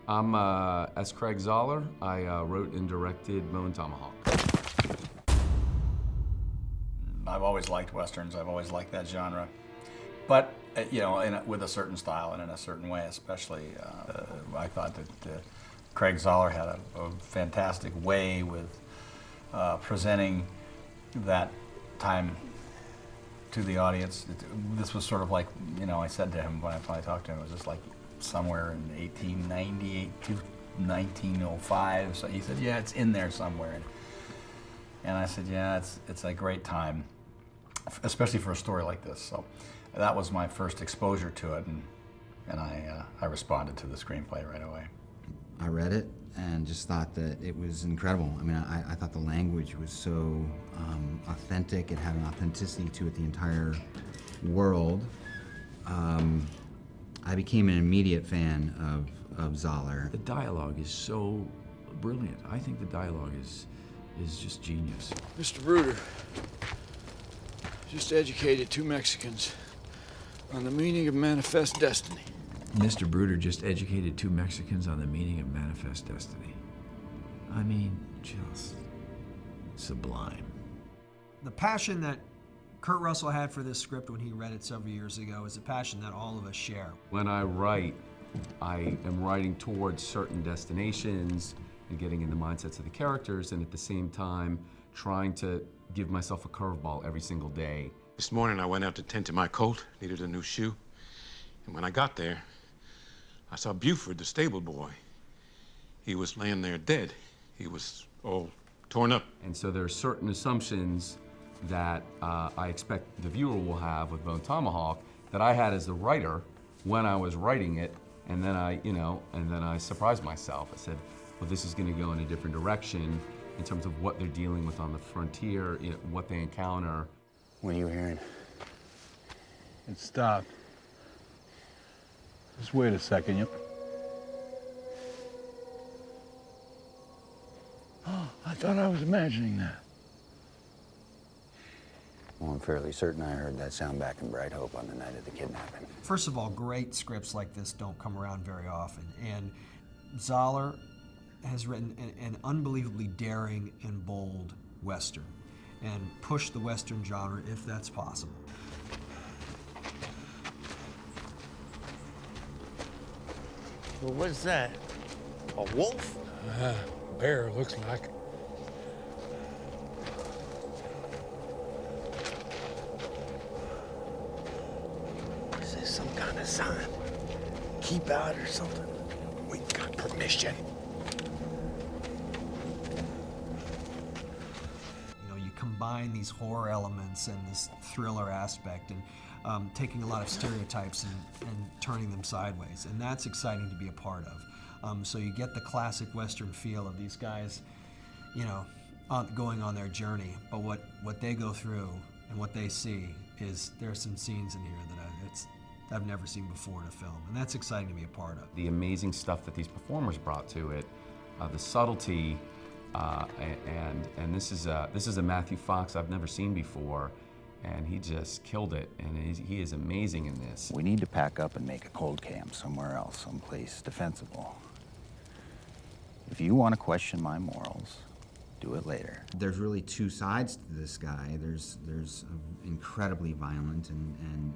I'm as Craig Zahler. I wrote and directed Tomahawk. I've always liked Westerns. I've always liked that genre. But, you know, with a certain style and in a certain way, especially, I thought that Craig Zahler had a fantastic way with presenting that time to the audience. This was sort of like, you know, I said to him when I finally talked to him, it was just like somewhere in 1898 to 1905. So he said, yeah, it's in there somewhere. And I said, yeah, it's a great time, especially for a story like this. So that was my first exposure to it, and I responded to the screenplay right away. I read it and just thought that it was incredible. I mean, I thought the language was so authentic. It had an authenticity to it, the entire world. I became an immediate fan of Zahler. The dialogue is so brilliant. I think the dialogue is just genius. Mr. Bruder just educated two Mexicans on the meaning of manifest destiny. Mr. Bruder just educated two Mexicans on the meaning of manifest destiny. I mean, just sublime. The passion that Kurt Russell had for this script when he read it several years ago is a passion that all of us share. When I write, I am writing towards certain destinations and getting in the mindsets of the characters, and at the same time trying to give myself a curveball every single day. This morning I went out to tend to my colt, needed a new shoe. And when I got there, I saw Buford, the stable boy. He was laying there dead. He was all torn up. And so there are certain assumptions that I expect the viewer will have with Bone Tomahawk that I had as the writer when I was writing it, and then I surprised myself. I said, well, this is going to go in a different direction in terms of what they're dealing with on the frontier, you know, what they encounter. What are you hearing? It stopped. Just wait a second. You... Oh, I thought I was imagining that. Well, I'm fairly certain I heard that sound back in Bright Hope on the night of the kidnapping. First of all, great scripts like this don't come around very often, and Zahler has written an unbelievably daring and bold Western, and pushed the Western genre if that's possible. Well, what's that? A wolf? Bear, looks like. Is this some kind of sign? Keep out or something? We got permission. Combine these horror elements and this thriller aspect, and taking a lot of stereotypes and turning them sideways, and that's exciting to be a part of. So you get the classic Western feel of these guys, you know, going on their journey, but what they go through and what they see is there are some scenes in here that I've never seen before in a film, and that's exciting to be a part of. The amazing stuff that these performers brought to it, the subtlety. And this is a Matthew Fox I've never seen before, and he just killed it, and he is amazing in this. We need to pack up and make a cold camp somewhere else, someplace defensible. If you want to question my morals, do it later. There's really two sides to this guy. There's an incredibly violent and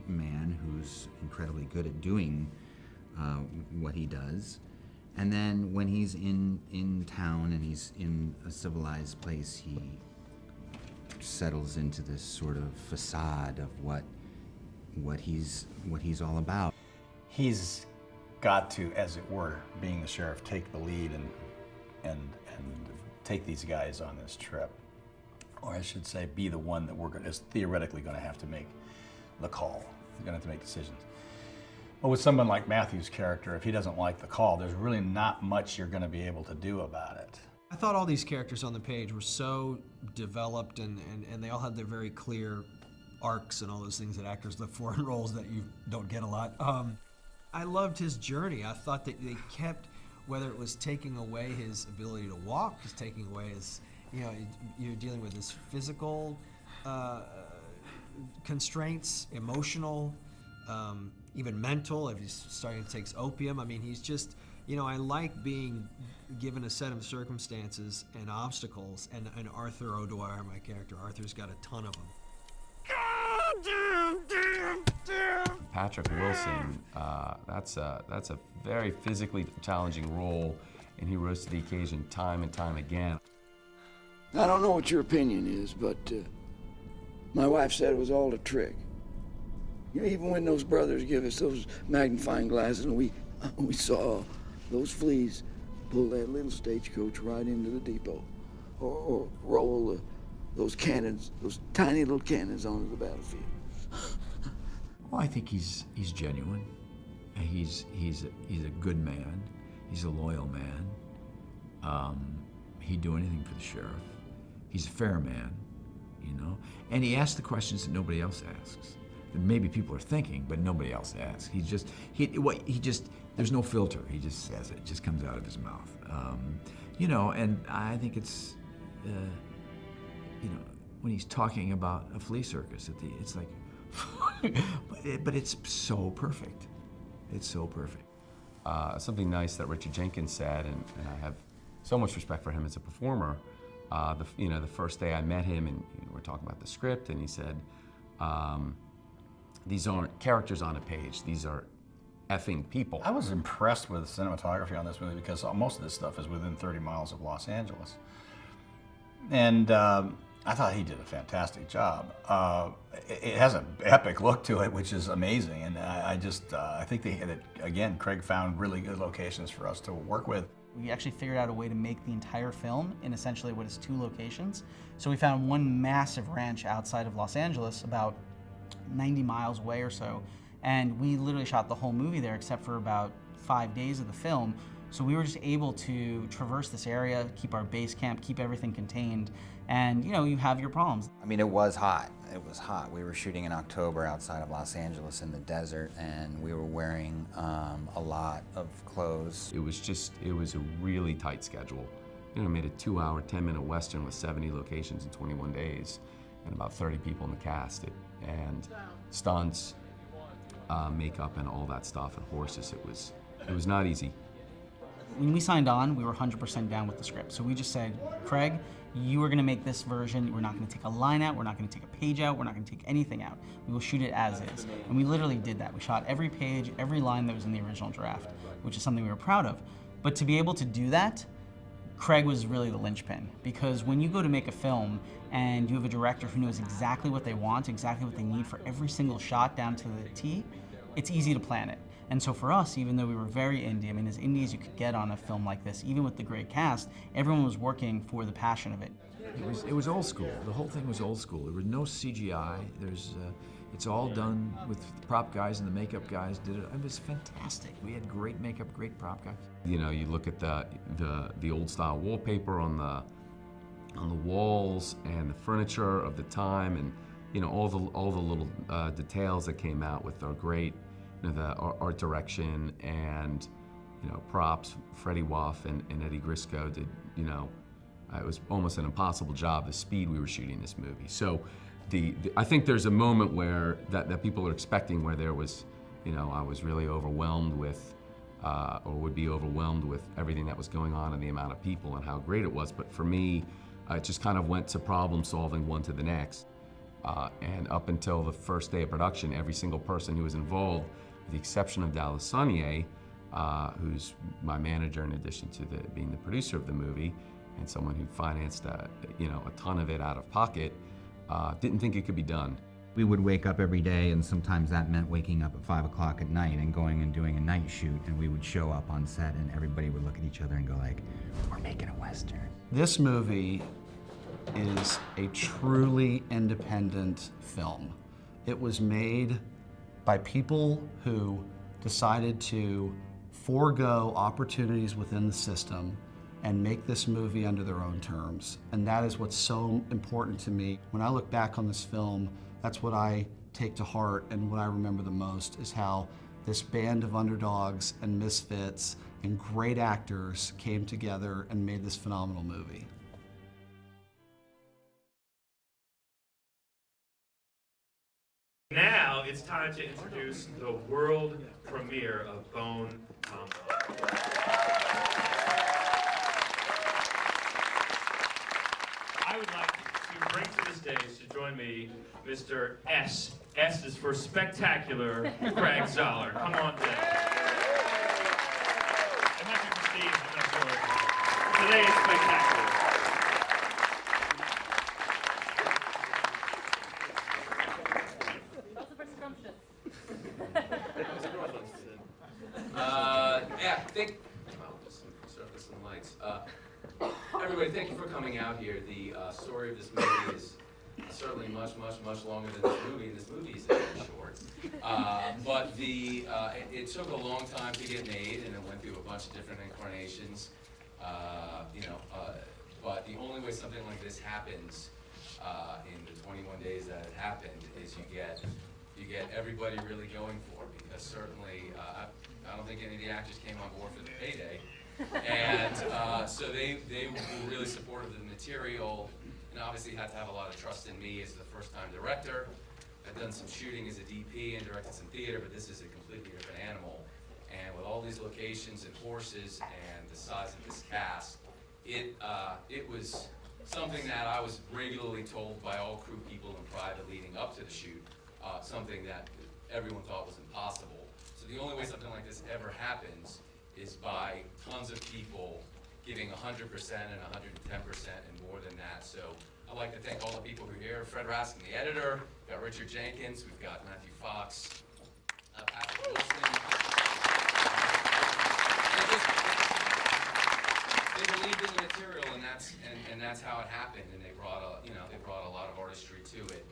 man who's incredibly good at doing what he does. And then when he's in town and he's in a civilized place, he settles into this sort of facade of what he's all about. He's got to, as it were, being the sheriff, take the lead and take these guys on this trip, or I should say, be the one that is theoretically going to have to make the call. He's going to have to make decisions. But with someone like Matthew's character, if he doesn't like the call, there's really not much you're going to be able to do about it. I thought all these characters on the page were so developed, and they all had their very clear arcs and all those things that actors look for in roles that you don't get a lot. I loved his journey. I thought that they kept, whether it was taking away his ability to walk, just taking away his, you're dealing with his physical constraints, emotional, even mental, if he's starting to take opium. I mean, he's just, you know, I like being given a set of circumstances and obstacles, and Arthur O'Dwyer, my character, Arthur's got a ton of them. Patrick Wilson, that's a very physically challenging role, and he rose to the occasion time and time again. I don't know what your opinion is, but my wife said it was all a trick. You know, even when those brothers give us those magnifying glasses and we saw those fleas pull that little stagecoach right into the depot, or roll those cannons, those tiny little cannons onto the battlefield. Well, I think he's genuine. He's a good man. He's a loyal man. He'd do anything for the sheriff. He's a fair man, you know. And he asks the questions that nobody else asks. That maybe people are thinking, but nobody else asks. He just there's no filter. He just says it. It just comes out of his mouth. You know, and I think it's, you know, when he's talking about a flea circus, it's like, but it's so perfect. It's so perfect. Something nice that Richard Jenkins said, and I have so much respect for him as a performer. The first day I met him, and we're talking about the script, and he said, "These aren't characters on a page. These are effing people." I was impressed with the cinematography on this movie because most of this stuff is within 30 miles of Los Angeles, and I thought he did a fantastic job. It has an epic look to it, which is amazing, and I think that again, Craig found really good locations for us to work with. We actually figured out a way to make the entire film in essentially what is 2 locations. So we found one massive ranch outside of Los Angeles, about 90 miles away or so, and we literally shot the whole movie there except for about 5 days of the film. So we were just able to traverse this area, keep our base camp, keep everything contained, and you know, you have your problems. I mean, it was hot. It was hot. We were shooting in October outside of Los Angeles in the desert, and we were wearing a lot of clothes. It was a really tight schedule. You know, I made a 2-hour, 10-minute Western with 70 locations in 21 days, and about 30 people in the cast. And stunts, makeup, and all that stuff, and horses. It was not easy. When we signed on, we were 100% down with the script. So we just said, Craig, you are gonna make this version. We're not gonna take a line out, we're not gonna take a page out, we're not gonna take anything out. We will shoot it as is. And we literally did that. We shot every page, every line that was in the original draft, which is something we were proud of. But to be able to do that, Craig was really the linchpin, because when you go to make a film and you have a director who knows exactly what they want, exactly what they need for every single shot down to the T, it's easy to plan it. And so for us, even though we were very indie, I mean, as indie as you could get on a film like this, even with the great cast, everyone was working for the passion of it. It was old school. The whole thing was old school. There was no CGI. It's all done with the prop guys and the makeup guys did it. It was fantastic. We had great makeup, great prop guys. You know, you look at the old style wallpaper on the walls and the furniture of the time, and you know, all the little details that came out with our great, you know, the art direction and, you know, props. Freddie Waff and Eddie Grisco did, you know, it was almost an impossible job, the speed we were shooting this movie. So I think there's a moment where that people are expecting, where there was, you know, I was really overwhelmed with, or would be overwhelmed with everything that was going on and the amount of people and how great it was. But for me, it just kind of went to problem solving one to the next. And up until the first day of production, every single person who was involved, with the exception of Dallas Sonnier, who's my manager in addition to being the producer of the movie, and someone who financed you know, a ton of it out of pocket, didn't think it could be done. We would wake up every day, and sometimes that meant waking up at 5 o'clock at night and going and doing a night shoot, and we would show up on set and everybody would look at each other and go like, we're making a Western. This movie is a truly independent film. It was made by people who decided to forego opportunities within the system and make this movie under their own terms. And that is what's so important to me. When I look back on this film, that's what I take to heart, and what I remember the most is how this band of underdogs and misfits and great actors came together and made this phenomenal movie. Now, it's time to introduce the world premiere of Bone Tomahawk. I would like to bring to the stage to join me Mr. S. S is for spectacular Craig Zahler. Come on down. It might be for Steve, I'm not sure. Today is spectacular. Yeah, some lights. Everybody, thank you for coming out here. The story of this movie is certainly much longer than this movie, and this movie is very short. But it took a long time to get made, and it went through a bunch of different incarnations. But the only way something like this happens in the 21 days that it happened is you get everybody really going for it, because certainly I don't think any of the actors came on board for the payday. And so they were really supportive of the material, and obviously had to have a lot of trust in me as the first-time director. I've done some shooting as a DP and directed some theater, but this is a completely different animal. And with all these locations and horses and the size of this cast, it was something that I was regularly told by all crew people in private leading up to the shoot, something that everyone thought was impossible. So the only way something like this ever happens is by tons of people giving 100% and 110% and more than that. So I'd like to thank all the people who are here. Fred Raskin, the editor. We've got Richard Jenkins. We've got Matthew Fox. Patrick Wilson. They believed in the material, and that's how it happened. And they brought a lot of artistry to it.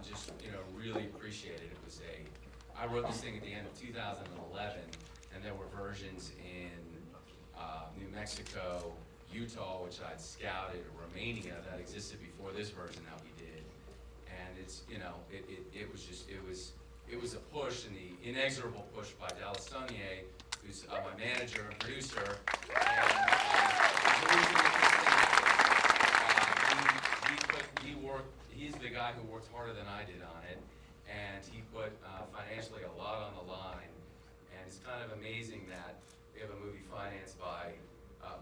Just really appreciate it. I wrote this thing at the end of 2011, and there were versions in New Mexico, Utah, which I'd scouted, Romania, that existed before this version that we did. And it's it was a push, and the inexorable push by Dallas Sonier, who's my manager and producer. He's the guy who worked harder than I did on it, and he put financially a lot on the line. And it's kind of amazing that we have a movie financed by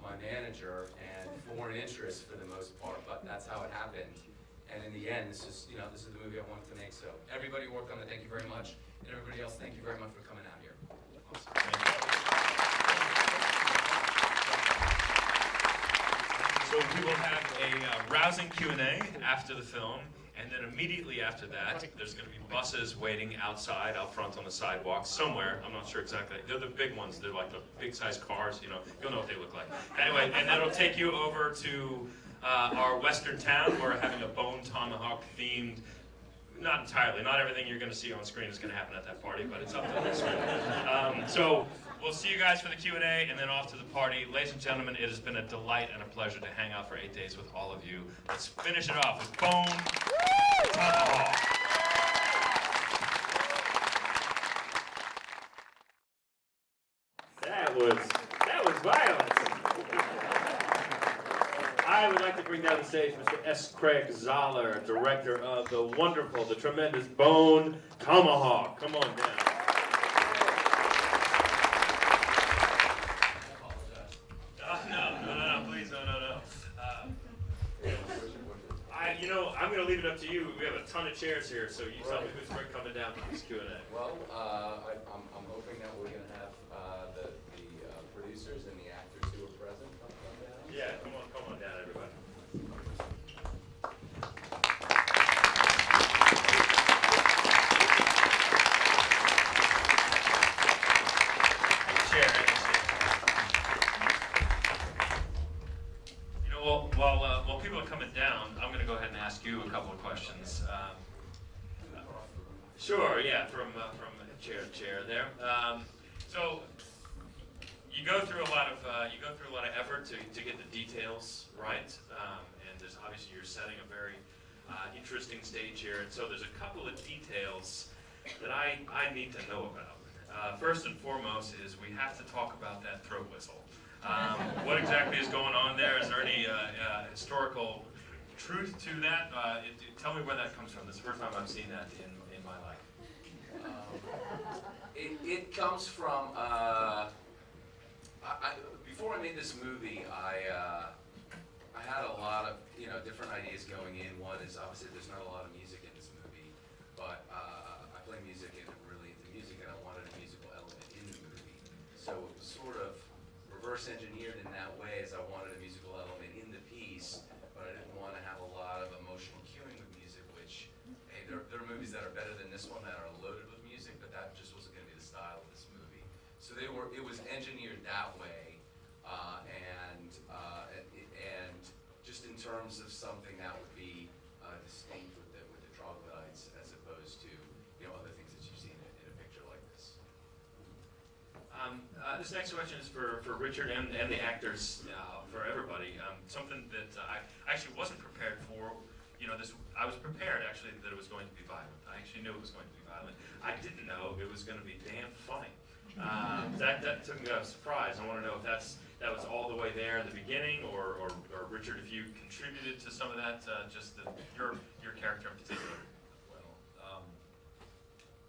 my manager and foreign interests for the most part, but that's how it happened. And in the end, this is the movie I wanted to make. So everybody who worked on it, thank you very much. And everybody else, thank you very much for coming out here. Awesome. Thank you. So we will have a rousing Q&A after the film, and then immediately after that, there's going to be buses waiting outside, out front on the sidewalk, somewhere. I'm not sure exactly. They're the big ones. They're like the big-sized cars. You'll know what they look like. Anyway, and that'll take you over to our western town. We're having a Bone Tomahawk themed. Not entirely. Not everything you're going to see on screen is going to happen at that party, but it's up to the screen. So we'll see you guys for the Q&A, and then off to the party. Ladies and gentlemen, it has been a delight and a pleasure to hang out for 8 days with all of you. Let's finish it off with Bone Tomahawk. That was violent. I would like to bring down the stage Mr. S. Craig Zahler, director of the wonderful, the tremendous Bone Tomahawk. Come on down. No, please, no. I'm going to leave it up to you. We have a ton of chairs here, so you tell me who's coming down for this Q&A. Well, I'm hoping that we're going to have the producers and the actors who are present come down. Yeah, come on down, everybody. While people are coming down, I'm going to go ahead and ask you a couple of questions. Sure, yeah, from chair to chair there. So you go through a lot of effort to get the details right, and there's obviously you're setting a very interesting stage here, and so there's a couple of details that I need to know about. First and foremost is we have to talk about that throat whistle. What exactly is going on there? Is there any historical truth to that? Tell me where that comes from. This is the first time I've seen that in my life. It comes from, before I made this movie, I had a lot of, different ideas going in. One is obviously there's not a lot of music in this movie, but I play music and I'm really into music and I wanted a musical element in the movie. So it was sort of reverse engineered in that way, as I wanted a musical element in the piece, but I didn't want to have a lot of emotional cueing with music, which, hey, there are movies that are better than this one that are loaded with music, but that just wasn't going to be the style of this movie. So it was engineered that way, and just in terms of something that would be distinct with the troglodytes, as opposed to other things that you've seen in a picture like this. This next question is for Richard and the actors, for everybody. Something that I actually wasn't prepared for. I was prepared actually that it was going to be violent. I actually knew it was going to be violent. I didn't know it was going to be damn funny. That took me by surprise. I want to know if that was all the way there in the beginning, or Richard, if you contributed to some of that, just your character in particular. Well,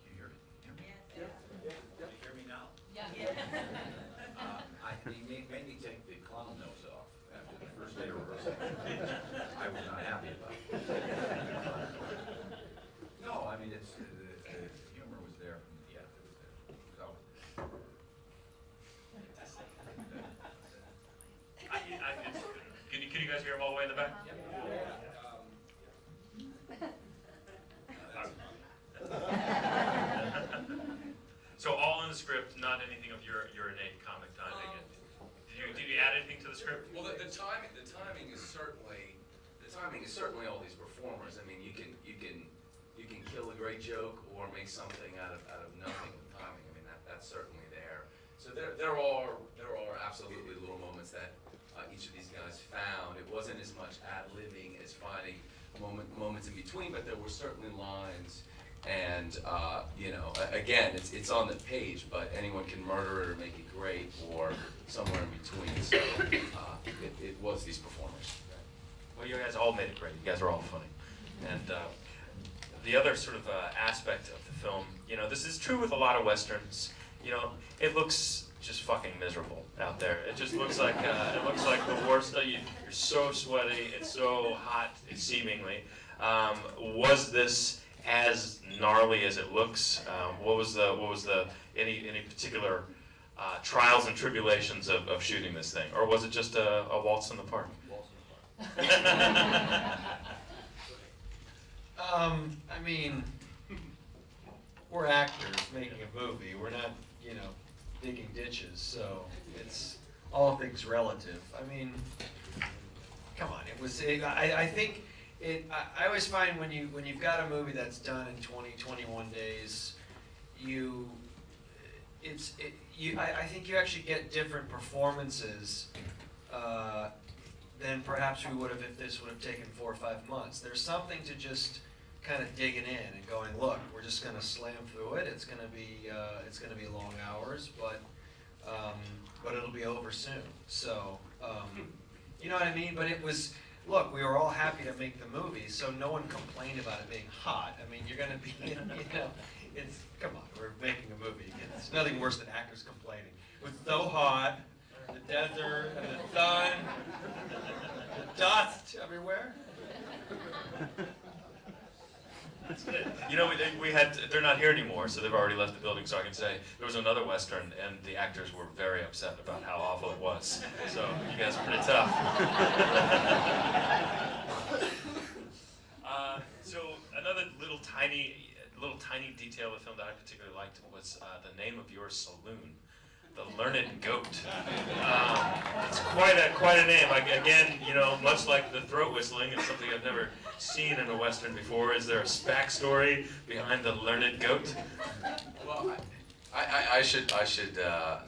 you hear me? Yes. You hear me now? Yeah. He made me take the clown nose off after the first day of rehearsal. I was not happy about it. No, I mean, the humor was there from it was there. It was always there. Can you guys hear him all the way in the back? So all in the script, not anything of your innate comic timing. Did you add anything to the script? Well, the timing is certainly all these performers. I mean, you can kill a great joke or make something out of nothing with timing. I mean, that's certainly there. So there are absolutely little moments that each of these guys found. It wasn't as much ad-libbing as finding moments in between, but there were certainly lines. And again, it's on the page, but anyone can murder it or make it great, or somewhere in between. So it was these performers. Well, you guys all made it great. You guys are all funny. And the other sort of aspect of the film, this is true with a lot of Westerns. It looks just fucking miserable out there. It just looks like the worst. You're so sweaty. It's so hot, seemingly. Was this as gnarly as it looks? What was the any particular trials and tribulations of shooting this thing, or was it just a waltz in the park? I mean, we're actors making a movie. We're not, digging ditches, so it's all things relative. I mean, come on, I think I always find when you've got a movie that's done in 21 days, I think you actually get different performances than perhaps we would have if this would have taken 4 or 5 months. There's something to just kind of digging in and going, look, we're just going to slam through it. It's going to be long hours, but it'll be over soon. So you know what I mean? But it was. Look, we were all happy to make the movie, so no one complained about it being hot. I mean, you're going to be, come on, we're making a movie. It's nothing worse than actors complaining. It was so hot, the desert, and the sun, the dust everywhere. They're not here anymore, so they've already left the building, so I can say there was another Western, and the actors were very upset about how awful it was. So you guys are pretty tough. So another little tiny detail of the film that I particularly liked was the name of your saloon, the Learned Goat. It's quite a name. Again, much like the throat whistling, it's something I've never seen in a Western before. Is there a backstory behind the Learned Goat? Well, I should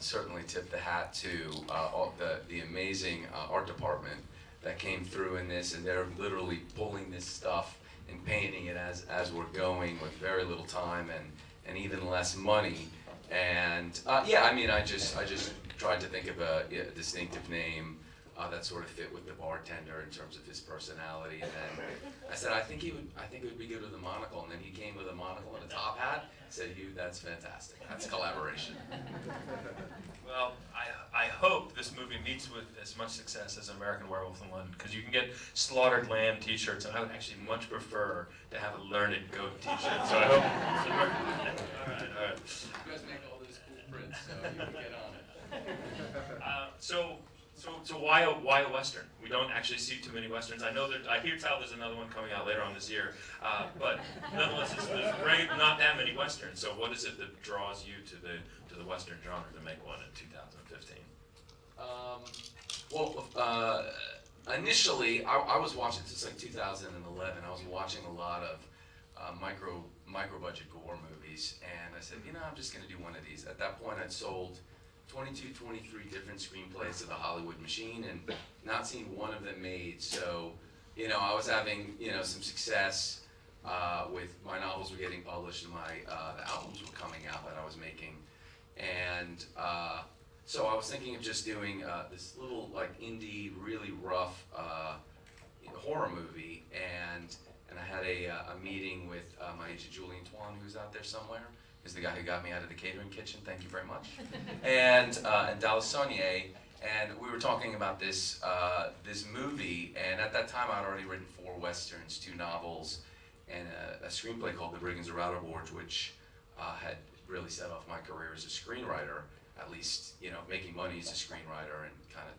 certainly tip the hat to all the amazing art department that came through in this, and they're literally pulling this stuff and painting it as we're going with very little time and even less money. And I just tried to think of a distinctive name that sort of fit with the bartender in terms of his personality. And then I said, I think it would be good with a monocle. And then he came with a monocle and a top hat. Said, Hugh, that's fantastic. That's collaboration. Well, I hope this movie meets with as much success as American Werewolf in London, because you can get Slaughtered Lamb t-shirts, and I would actually much prefer to have a Learned Goat t-shirt. So I hope. All right. You guys make all those cool prints, so you can get on it. So why a Western? We don't actually see too many Westerns. I know that I hear tell there's another one coming out later on this year, but nonetheless, there's not that many Westerns. So what is it that draws you to the Western genre to make one in 2015? Initially, I was watching, this is like 2011, I was watching a lot of micro budget gore movies, and I said, I'm just going to do one of these. At that point, I'd sold 22, 23 different screenplays to the Hollywood machine and not seen one of them made. So, I was having, some success with my novels were getting published and the albums were coming out that I was making. And so I was thinking of just doing this little like indie, really rough horror movie. And I had a meeting with my agent Julian Twan, who's out there somewhere. Is the guy who got me out of the catering kitchen, thank you very much. And Dallas Saunier, and we were talking about this movie, and at that time I'd already written 4 Westerns, 2 novels, and a screenplay called The Brigands of Rauterborge, which had really set off my career as a screenwriter, at least, making money as a screenwriter and kind of,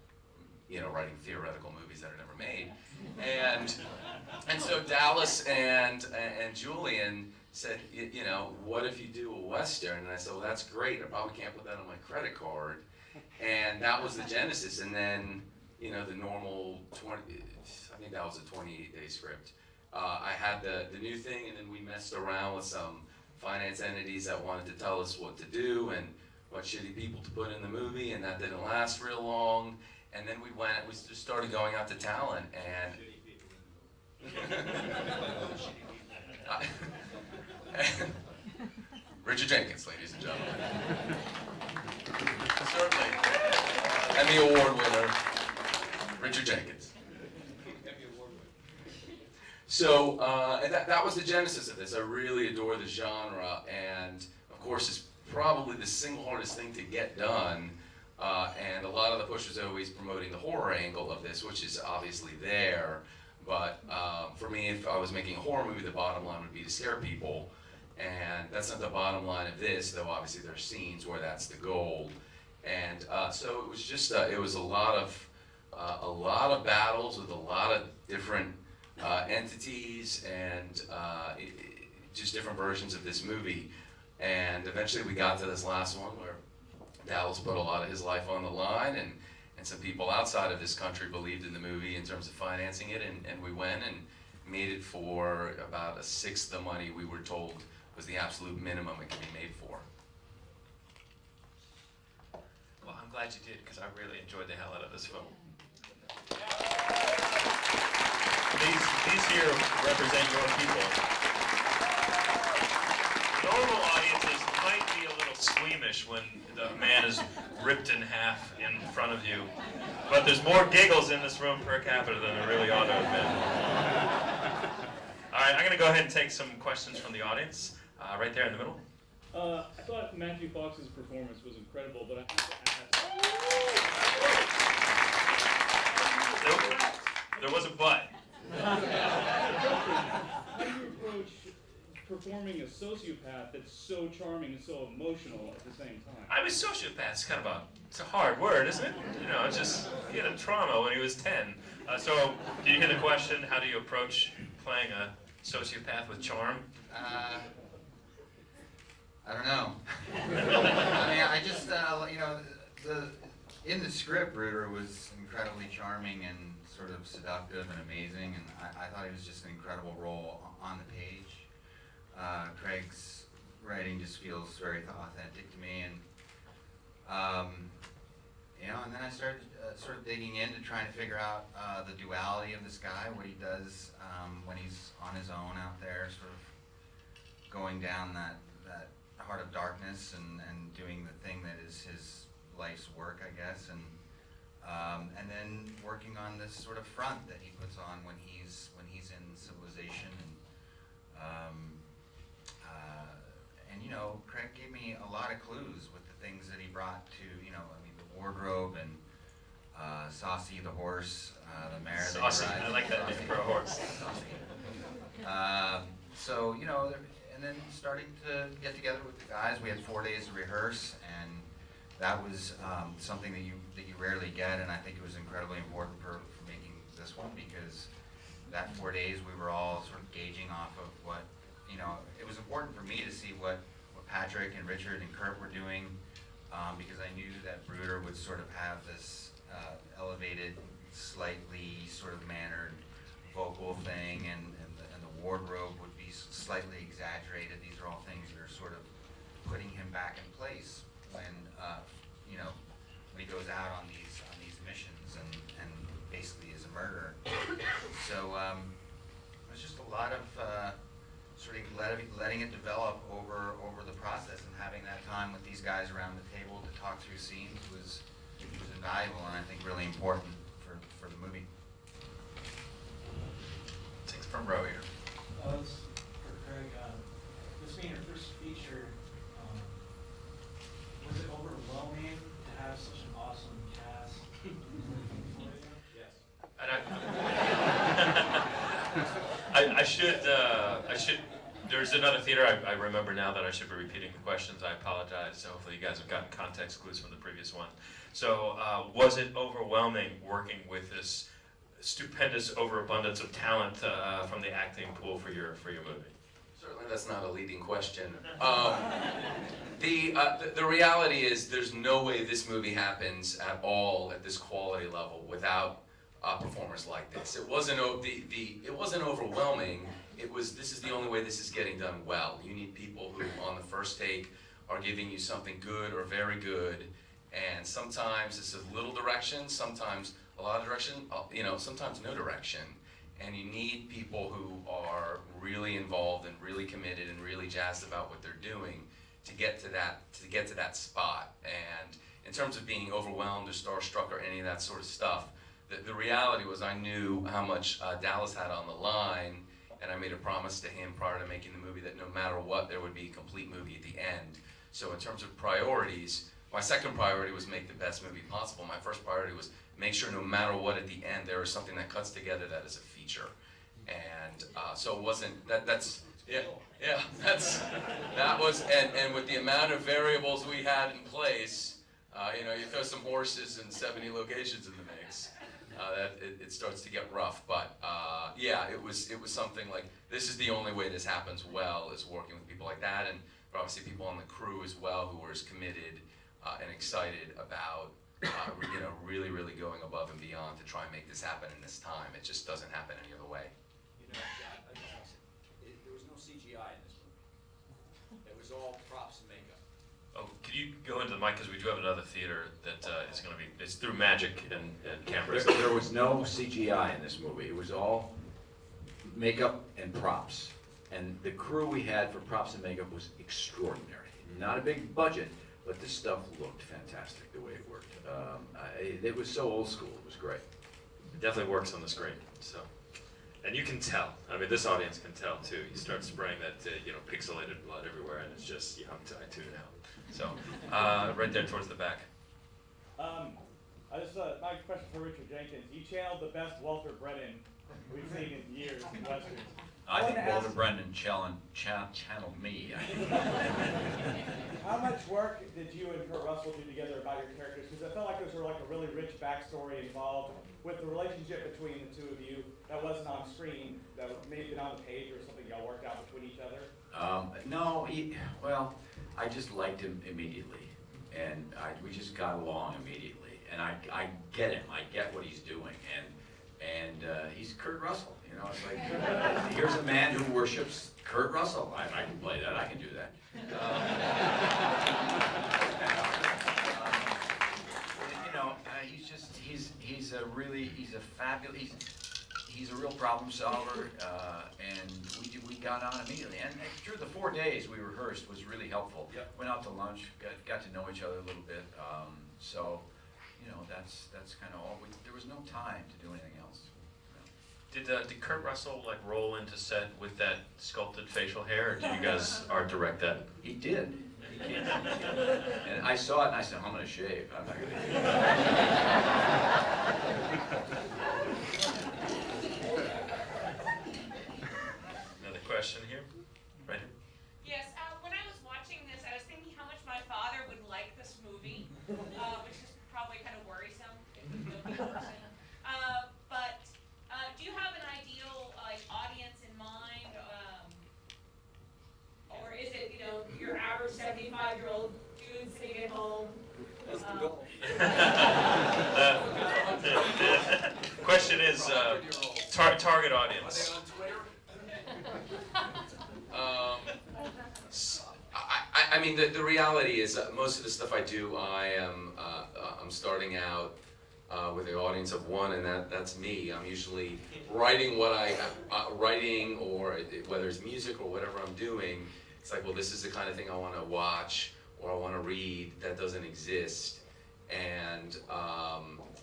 writing theoretical movies that are never made. And so Dallas and Julian said, what if you do a Western? And I said, well, that's great. I probably can't put that on my credit card. And that was the genesis. And then, the normal I think that was a 28-day script. I had the new thing, and then we messed around with some finance entities that wanted to tell us what to do and what shitty people to put in the movie, and that didn't last real long. And then we just started going out to talent, and Richard Jenkins, ladies and gentlemen. Certainly. Emmy Award winner, Richard Jenkins. So, and that was the genesis of this. I really adore the genre, and of course it's probably the single hardest thing to get done. And a lot of the push was always promoting the horror angle of this, which is obviously there. But for me, if I was making a horror movie, the bottom line would be to scare people. And that's not the bottom line of this, though obviously there's scenes where that's the goal. And so it was just, it was a lot of battles with a lot of different entities and just different versions of this movie. And eventually we got to this last one where Dallas put a lot of his life on the line, and some people outside of this country believed in the movie in terms of financing it, and we went and made it for about 1/6 the money we were told was the absolute minimum it could be made for. Well, I'm glad you did, because I really enjoyed the hell out of this film. These here represent your people. Normal audiences might be a little squeamish when the man is ripped in half in front of you, but there's more giggles in this room per capita than there really ought to have been. All right, I'm going to go ahead and take some questions from the audience, right there in the middle. I thought Matthew Fox's performance was incredible, but I have to ask. There was a but. How do you approach performing a sociopath that's so charming and so emotional at the same time? I mean, sociopath's kind of it's a hard word, isn't it? It's just, he had a trauma when he was 10. So, do you hear the question, how do you approach playing a sociopath with charm? I don't know. I mean, I just, in the script, Reuter was incredibly charming and sort of seductive and amazing, and I thought he was just an incredible role on the page. Craig's writing just feels very authentic to me, and and then I started sort of digging into trying to figure out the duality of this guy, what he does when he's on his own out there, sort of going down that heart of darkness and doing the thing that is his life's work, I guess. And And then working on this sort of front that he puts on when he's in Civilization, and you know, Craig gave me a lot of clues with the things that he brought to, you know, I mean, the wardrobe and Saucy the horse, the mare. Saucy, I like that name for a horse. Saucy. So, you know, and then starting to get together with the guys. We had 4 days to rehearse, and that was something that you rarely get, and I think it was incredibly important for making this one, because that 4 days we were all sort of gauging off of what, you know, it was important for me to see what Patrick and Richard and Kurt were doing, because I knew that Bruder would sort of have this elevated, slightly sort of mannered vocal thing, and the wardrobe would be slightly exaggerated. These are all things that are sort of putting him back in place when, you know, when he goes out on these missions and basically is a murderer. So there's just a lot of sort of letting it develop over the process, and having that time with these guys around the table to talk through scenes was invaluable, and I think really important for the movie. Take the front row here. This for Craig. This being your first feature, was it overwhelming to have such an awesome cast? Yes. And I should. There's another theater. I remember now that I should be repeating the questions. I apologize. So hopefully you guys have gotten context clues from the previous one. So was it overwhelming working with this stupendous overabundance of talent from the acting pool for your movie? Certainly that's not a leading question. The reality is there's no way this movie happens at all at this quality level without performers like this. It wasn't it wasn't overwhelming. It was, this is the only way this is getting done well. You need people who on the first take are giving you something good or very good, and sometimes it's a little direction, sometimes a lot of direction, you know, sometimes no direction. And you need people who are really involved and really committed and really jazzed about what they're doing to get to that spot. And in terms of being overwhelmed or starstruck or any of that sort of stuff, the reality was I knew how much Dallas had on the line, and I made a promise to him prior to making the movie that no matter what, there would be a complete movie at the end. So in terms of priorities, my second priority was make the best movie possible. My first priority was make sure no matter what at the end, there is something that cuts together that is a feature. And so it wasn't, that was, and with the amount of variables we had in place, you know, you throw some horses and 70 locations in the mix, it starts to get rough. But yeah, it was something like, this is the only way this happens well, is working with people like that, and obviously people on the crew as well who were as committed and excited about you know, really going above and beyond to try and make this happen in this time. It just doesn't happen any other way. You know, there was no CGI in this movie. It was all props and makeup. Oh, could you go into the mic, because we do have another theater that is going to be, it's through magic and cameras. There was no CGI in this movie. It was all makeup and props. And the crew we had for props and makeup was extraordinary. Not a big budget, but this stuff looked fantastic the way it worked. It was so old school. It was great. It definitely works on the screen. So, and you can tell. I mean, this audience can tell too. You start spraying that you know, pixelated blood everywhere, and it's just, yeah, I tune out. So, right there towards the back. My question for Richard Jenkins. You channeled the best Walter Brennan we've seen in years in westerns. I think Walter Brennan channeled me. How much work did you and Kurt Russell do together about your characters? Because I felt like there was sort of like a really rich backstory involved with the relationship between the two of you that wasn't on screen, that may have been on the page or something y'all worked out between each other. No, well, I just liked him immediately, and we just got along immediately. And I get him. I get what he's doing, and he's Kurt Russell. You know, it's like, here's a man who worships Kurt Russell. I can play that. I can do that. You know, he's a fabulous. He's a real problem solver, and we got on immediately. And through the 4 days we rehearsed was really helpful. Yep. Went out to lunch, got to know each other a little bit. So, you know, that's kind of all. There was no time to do anything else. Did Kurt Russell like roll into set with that sculpted facial hair, or did you guys art direct that? He did. He did. And I saw it and I said, I'm going to shave. I'm not going to. Another question here, right here. Yes, when I was watching this, I was thinking how much my father would like this movie, which is probably kind of worrisome if he's a movie person. But do you have an ideal audience in mind, or is it your average 75-year-old dude sitting at home? That's the goal. The question is target audience. I mean, the reality is most of the stuff I do, I'm starting out with an audience of one, and that's me. I'm usually writing writing, or whether it's music or whatever I'm doing. It's like, well, this is the kind of thing I want to watch or I want to read that doesn't exist. And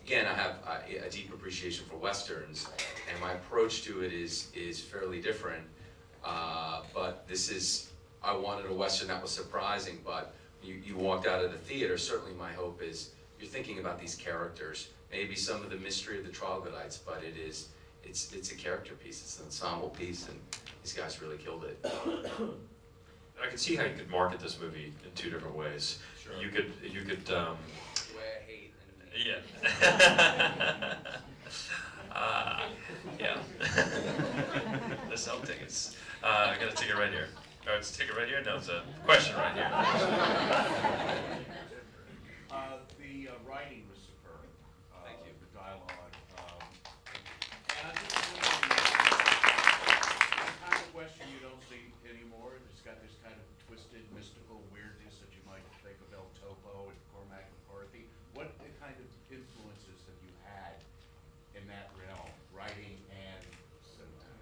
again, I have a deep appreciation for Westerns, and my approach to it is fairly different. But I wanted a Western that was surprising, but you walked out of the theater. Certainly my hope is you're thinking about these characters, maybe some of the mystery of the troglodytes, but it's a character piece, it's an ensemble piece, and these guys really killed it. I can see how you could market this movie in two different ways. Sure. You could. The way I hate and yeah. Yeah. The sell tickets. I got a ticket right here. Oh, it's a ticket right here? No, it's a question right here. The writing was superb. Thank you. The dialogue. And I think the kind of Western you don't see anymore. It's got this kind of twisted, mystical weirdness that you might think of El Topo and Cormac McCarthy. What kind of influences have you had in that realm, writing and cinema?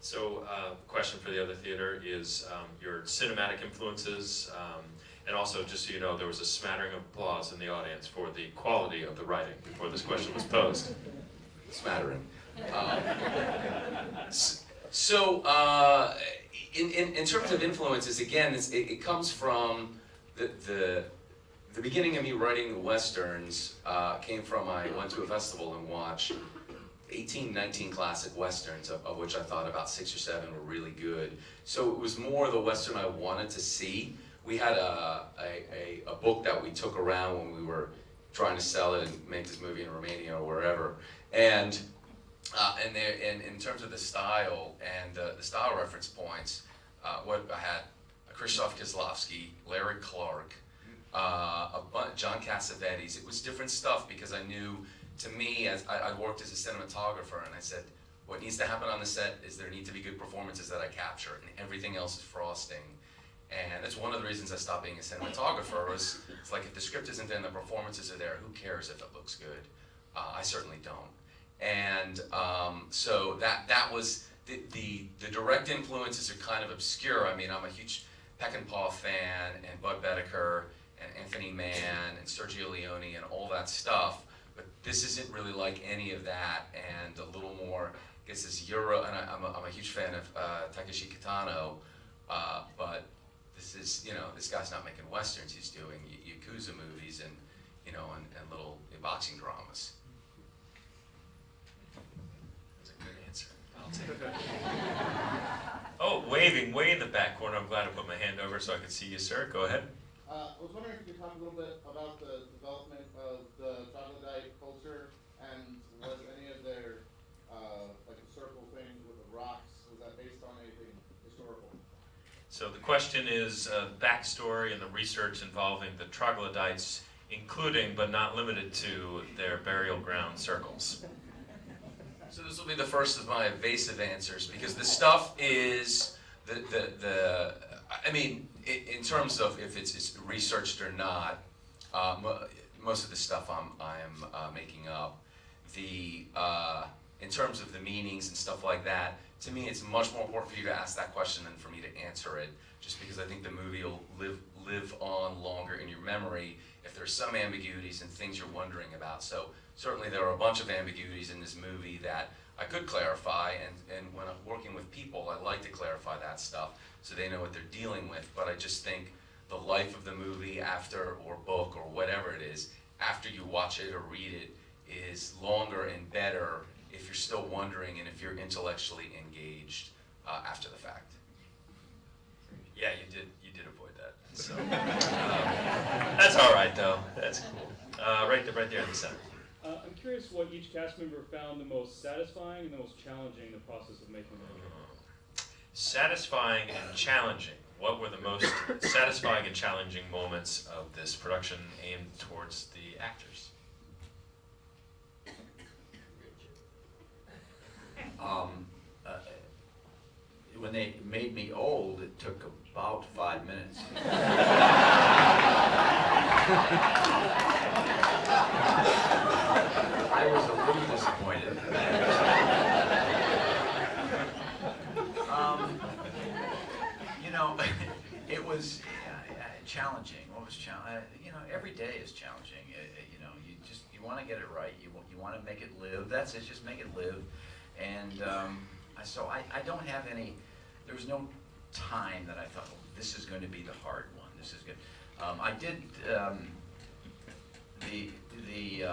So, question for the other theater is your cinematic influences, and also, just so you know, there was a smattering of applause in the audience for the quality of the writing before this question was posed. Smattering. In terms of influences, again, it comes from the beginning of me writing the Westerns came from I went to a festival and watched 18, 19 classic Westerns, of which I thought about 6 or 7 were really good. So it was more the Western I wanted to see. We had a book that we took around when we were trying to sell it and make this movie in Romania or wherever. And in terms of the style and the style reference points, what I had Krzysztof Kieslowski, Larry Clark, John Cassavetes. It was different stuff because I knew, to me, as I worked as a cinematographer, and I said, what needs to happen on the set is there need to be good performances that I capture, and everything else is frosting. And that's one of the reasons I stopped being a cinematographer. It's like, if the script isn't there and the performances are there, who cares if it looks good? I certainly don't. And so that was the direct influences are kind of obscure. I mean, I'm a huge Peckinpah fan, and Bud Boetticher, and Anthony Mann, and Sergio Leone, and all that stuff. But this isn't really like any of that, and a little more, I guess, is Euro, and I'm a huge fan of Takeshi Kitano, but this is, this guy's not making Westerns, he's doing Yakuza movies and, and little boxing dramas. That's a good answer. I'll take it. Oh, waving way in the back corner. I'm glad I put my hand over so I could see you, sir. Go ahead. I was wondering if you could talk a little bit about the development of the troglodyte culture, and was any of their like the circle thing with the rocks, was that based on anything historical? So the question is backstory and the research involving the troglodytes, including but not limited to their burial ground circles. So this will be the first of my evasive answers, because the stuff is I mean, in terms of if it's researched or not, most of the stuff I'm making up. In terms of the meanings and stuff like that, to me, it's much more important for you to ask that question than for me to answer it, just because I think the movie will live on longer in your memory if there's some ambiguities and things you're wondering about. So certainly there are a bunch of ambiguities in this movie that I could clarify, and when I'm working with people, I like to clarify that stuff so they know what they're dealing with. But I just think the life of the movie after, or book, or whatever it is, after you watch it or read it, is longer and better if you're still wondering and if you're intellectually engaged after the fact. Yeah, you did avoid that. So, That's all right, though. That's cool. Right there in the center. I'm curious what each cast member found the most satisfying and the most challenging in the process of making the movie. Satisfying and challenging. What were the most satisfying and challenging moments of this production aimed towards the actors? When they made me old, it took about 5 minutes. I was a little disappointed. You know, it was challenging. What was challenging? You know, every day is challenging. You know, you want to get it right. You want to make it live. That's it. Just make it live. And so I don't have any. There was no time that I thought, oh, this is going to be the hard one. This is good. I did the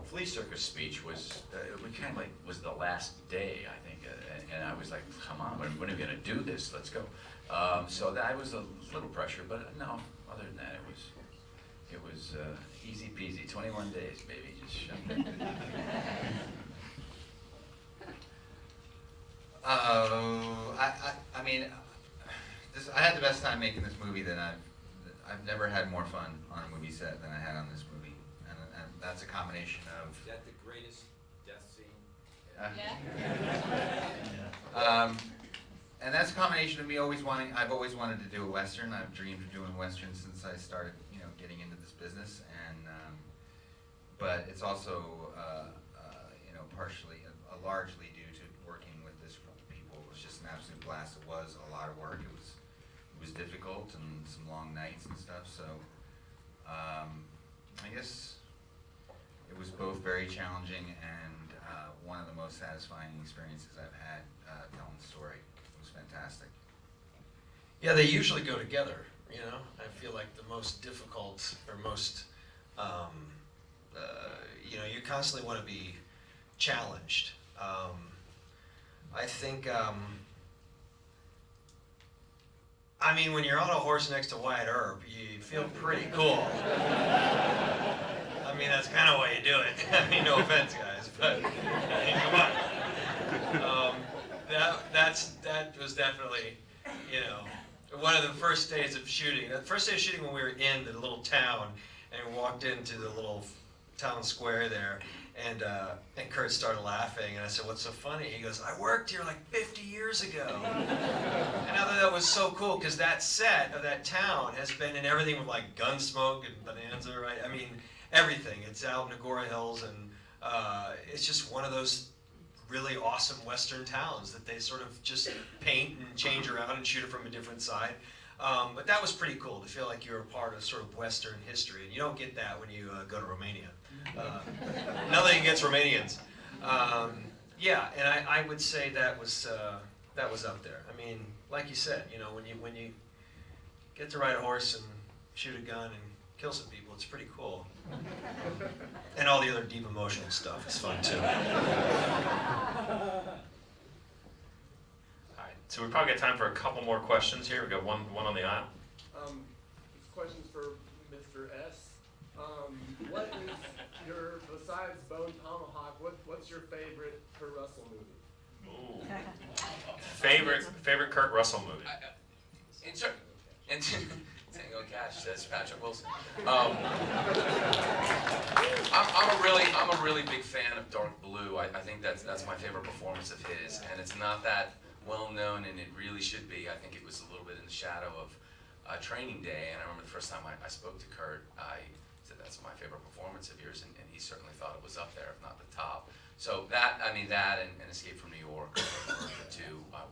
flea circus speech was kind of like was the last day, I think, and I was like, come on, when are we going to do this? Let's go. So that was a little pressure, but no, other than that, it was easy peasy. 21 days, baby, just shut it. I mean, I had the best time making this movie that I've never had more fun on a movie set than I had on this movie, and that's a combination of. Is that the greatest death scene? And that's a combination of me always wanting. I've always wanted to do a Western. I've dreamed of doing Westerns since I started, getting into this business, and but it's also, partially, largely due to working with this group of people. It was just an absolute blast. It was a lot of work. It was difficult and some long nights and stuff. So I guess it was both very challenging and one of the most satisfying experiences I've had telling the story. It was fantastic. Yeah, they usually go together. I feel like the most difficult or most, you constantly want to be challenged. I think, when you're on a horse next to Wyatt Earp, you feel pretty cool. That's kind of why you do it. No offense, guys, but come on. That was definitely, one of the first days of shooting. The first day of shooting when we were in the little town, and we walked into the little town square there, and Kurt started laughing, and I said, "What's so funny?" He goes, "I worked here like 50 years ago." And I thought that was so cool, because that set of that town has been in everything with like Gunsmoke and Bonanza, right? Everything. It's out in Agora Hills, and it's just one of those really awesome Western towns that they sort of just paint and change around and shoot it from a different side. But that was pretty cool to feel like you're a part of sort of Western history, and you don't get that when you go to Romania. Nothing against Romanians. And I would say that was up there. Like you said, when you get to ride a horse and shoot a gun and kill some people, it's pretty cool. And all the other deep emotional stuff is fun too. So we probably got time for a couple more questions here. We got one on the aisle. This question's for Mr. S. What is your, besides Bone Tomahawk, what's your favorite Kurt Russell movie? Ooh. Favorite Kurt Russell movie? Tango Cash, that's Patrick Wilson. I'm a really big fan of Dark Blue. I think that's my favorite performance of his, and it's not that well known, and it really should be. I think it was a little bit in the shadow of Training Day, and I remember the first time I spoke to Kurt, I said, "That's my favorite performance of yours," and he certainly thought it was up there, if not the top. So that, I mean, that and Escape from New York are the two I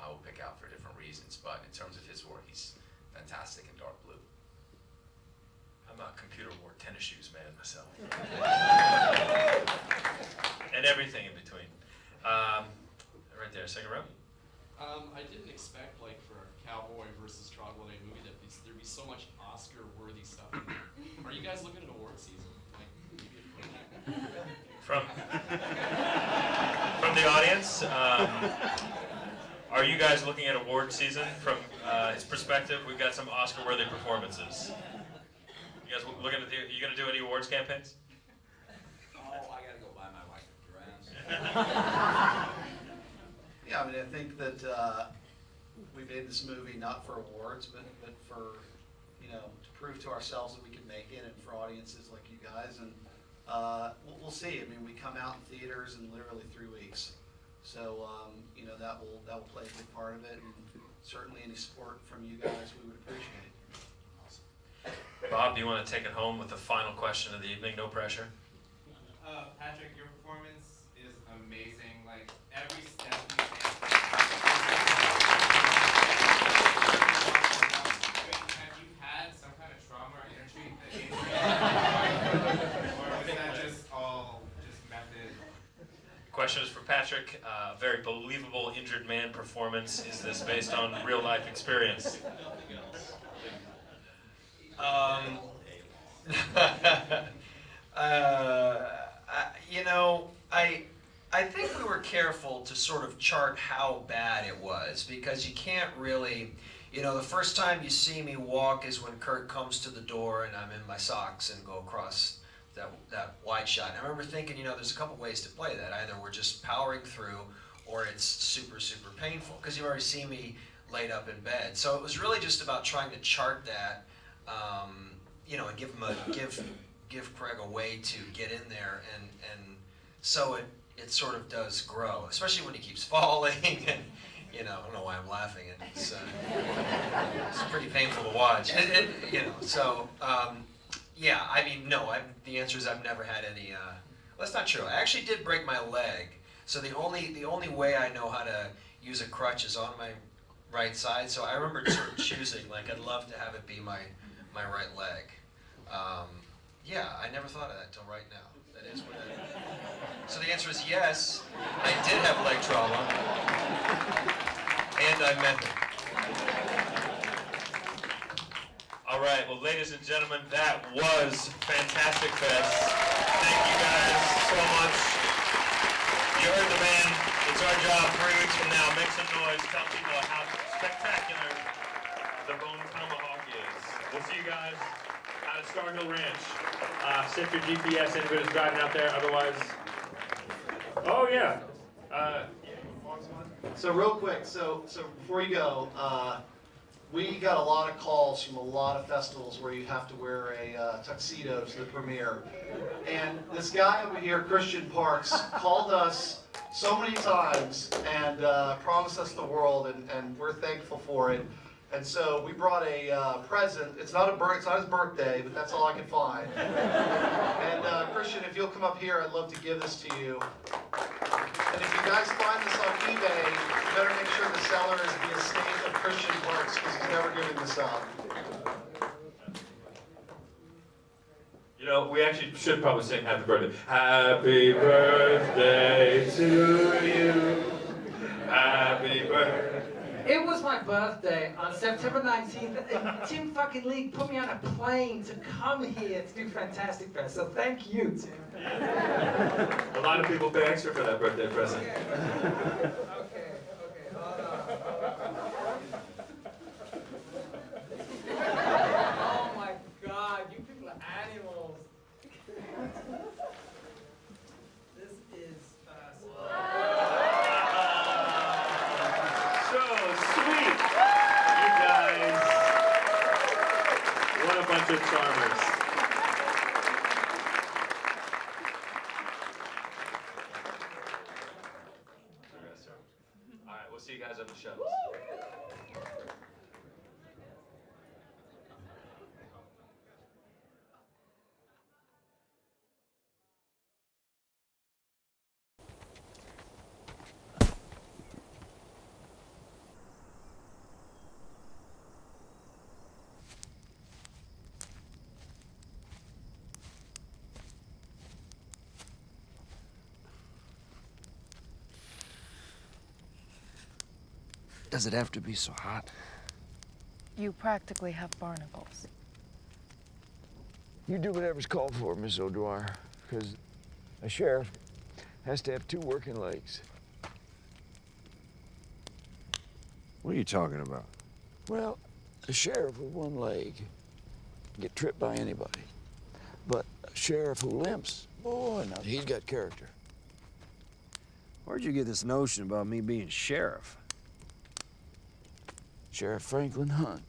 will pick out for different reasons. But in terms of his work, he's fantastic in dark blue. I'm a computer wore tennis shoes man myself. And everything in between. Right there, second row. I didn't expect, like, for a cowboy versus troglodyte movie that there'd be so much Oscar-worthy stuff in there. Are you guys looking at award season? Like, maybe From the audience, are you guys looking at award season from his perspective? We've got some Oscar-worthy performances. You guys looking at you gonna do any awards campaigns? Oh, I gotta go buy my wife a dress. Yeah, I mean, I think that we made this movie not for awards, but for, you know, to prove to ourselves that we can make it, and for audiences like you guys. And we'll see. I mean, we come out in theaters in literally 3 weeks, so you know, that will play a big part of it. And certainly, any support from you guys, we would appreciate. Bob, do you want to take it home with the final question of the evening? No pressure. Patrick, your performance is amazing. Like, every step you take. Have you had some kind of trauma or injury that you or was that just all just method? Question is for Patrick. Very believable injured man performance. Is this based on real life experience? You know, I think we were careful to sort of chart how bad it was, because you can't really, you know, the first time you see me walk is when Kurt comes to the door and I'm in my socks and go across that wide shot. And I remember thinking, you know, there's a couple ways to play that. Either we're just powering through, or it's super, super painful, because you've already seen me laid up in bed. So it was really just about trying to chart that, you know, and give Craig a way to get in there, and so it sort of does grow, especially when he keeps falling, and you know, I don't know why I'm laughing, and it's pretty painful to watch, you know. So yeah, I mean, no, the answer is I've never had any. Well, that's not true. I actually did break my leg, so the only way I know how to use a crutch is on my right side. So I remember sort of choosing, like, I'd love to have it be my right leg. Yeah, I never thought of that till right now. That is what so the answer is yes, I did have leg trauma, and I meant it. All right, well, ladies and gentlemen, that was Fantastic Fest. Thank you guys so much. You heard the man. It's our job 3 weeks from now. Make some noise. Tell people how spectacular the Bone Tomahawk is. We'll see you guys out at Star Hill Ranch. Set your GPS, anybody that's driving out there. Otherwise, oh yeah. So real quick, so before you go, we got a lot of calls from a lot of festivals where you have to wear a tuxedo to the premiere. And this guy over here, Christian Parks, called us so many times and promised us the world, and we're thankful for it. And so we brought a present. It's not his birthday, but that's all I can find. And Christian, if you'll come up here, I'd love to give this to you. And if you guys find this on eBay, you better make sure the seller is the estate of Christian Parks, because he's never giving this up. You know, we actually should probably sing Happy Birthday. Happy birthday to you. Happy birthday. It was my birthday on September 19th, and Tim fucking Lee put me on a plane to come here to do Fantastic Fest, so thank you, Tim. A lot of people pay extra for that birthday present. Okay, hold on. Oh my God, you people are animals. This is So sweet. You guys. What a bunch of charmers. All right, we'll see you guys on the show. Does it have to be so hot? You practically have barnacles. You do whatever's called for, Miss O'Dwyer, because a sheriff has to have 2 working legs. What are you talking about? Well, a sheriff with 1 leg can get tripped by anybody. But a sheriff who limps, boy, now he's got character. Where'd you get this notion about me being sheriff? Sheriff Franklin Hunt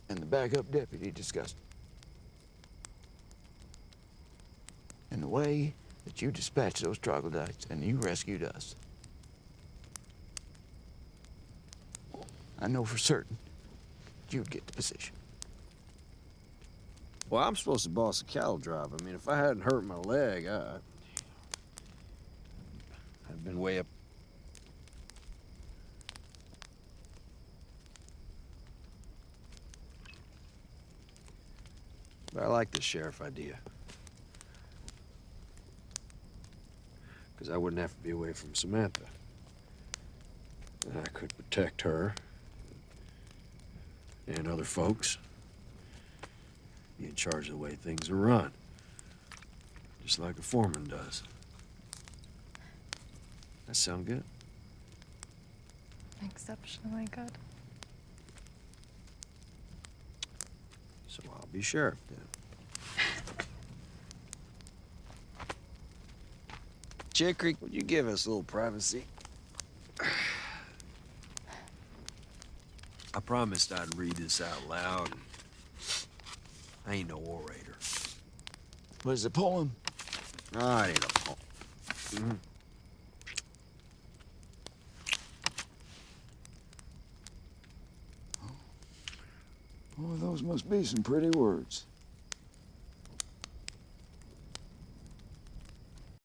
and the backup deputy discussed it. And the way that you dispatched those troglodytes and you rescued us, I know for certain you'd get the position. Well, I'm supposed to boss a cattle drive. I mean, if I hadn't hurt my leg, I'd been way up. But I like the sheriff idea. Because I wouldn't have to be away from Samantha. And I could protect her and other folks. Be in charge of the way things are run. Just like a foreman does. That sound good? Exceptionally good. So I'll be sheriff then. Chicory, would you give us a little privacy? I promised I'd read this out loud. I ain't no orator. What is it, a poem? No, it ain't a poem. Oh, those must be some pretty words.